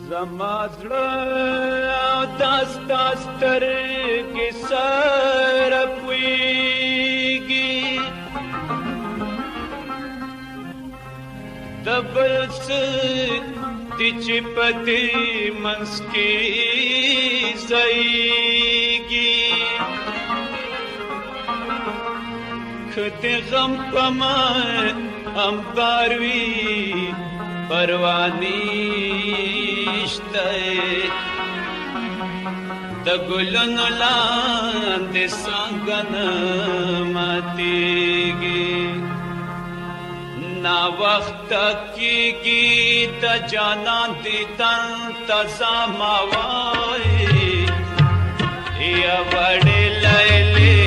زمازړه داستر کې سر پويږي دبل څه دي چې پدې منس کې زېږي کته غم پما هم باروي پروانیشته د ګلونو لاندې څنګه ماتېږي نا وخت کېږي د جانان دیدن تازه ماوایي یا وړې لیلې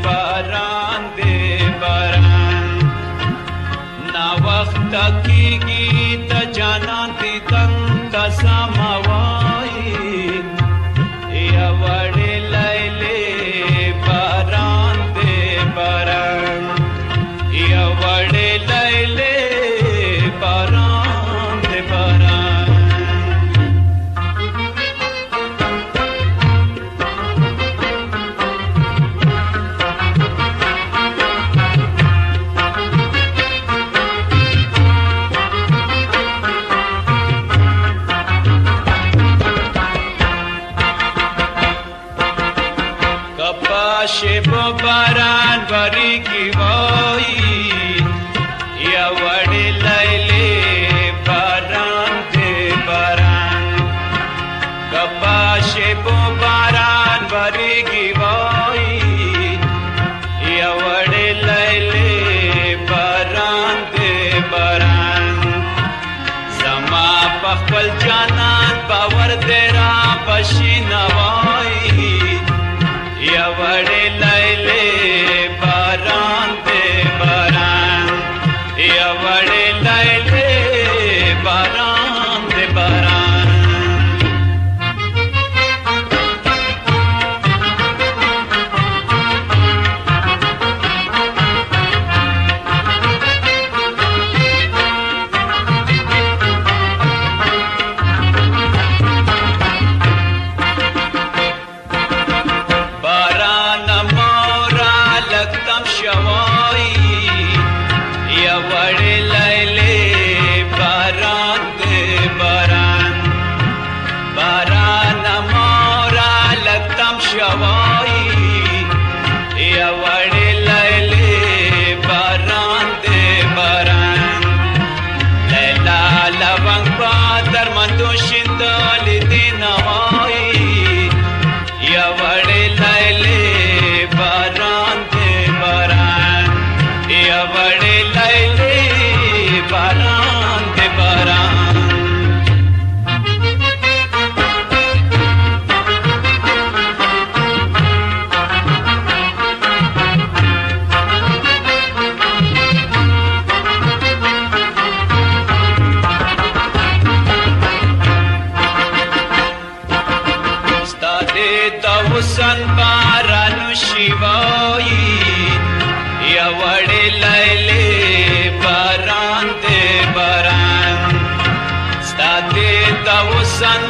باران دې باران نا وخت کېږي د جانان دیدن تازه ماوایي یا وړې لیلې باران دې باران یا وړې لیلې باران دې باران شب باران بریږي وای یا وړې لیلې باران دې باران کپا شب باران بریږي وای یا وړې لیلې باران دې باران زما په خپل جانان باور دې را پښینا وای یا وړې لیلې باران دې باران یا وړې لیلې باران دې باران حسن بارانو شیوایی یا وړې لیلې باران دې باران ستا دې د حسن